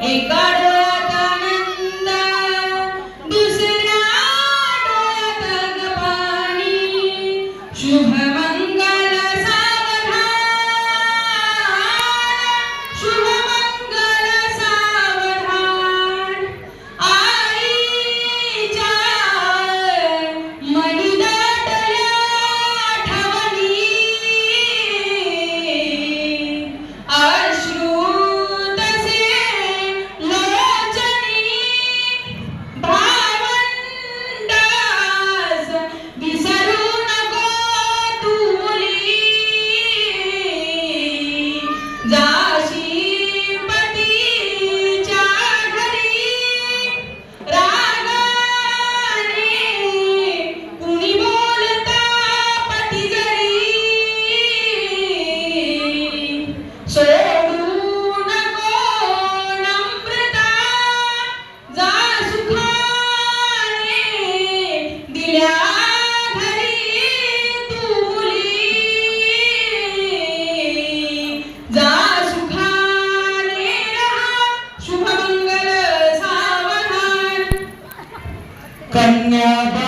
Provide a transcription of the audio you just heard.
एका डोळ्यात आनंद दुसऱ्या डोळ्यात ग पाणी शुभमंगल सावधान शुभमंगल सावधान आईच्या मनी दाटल्या आठवणी अश्रू कन्या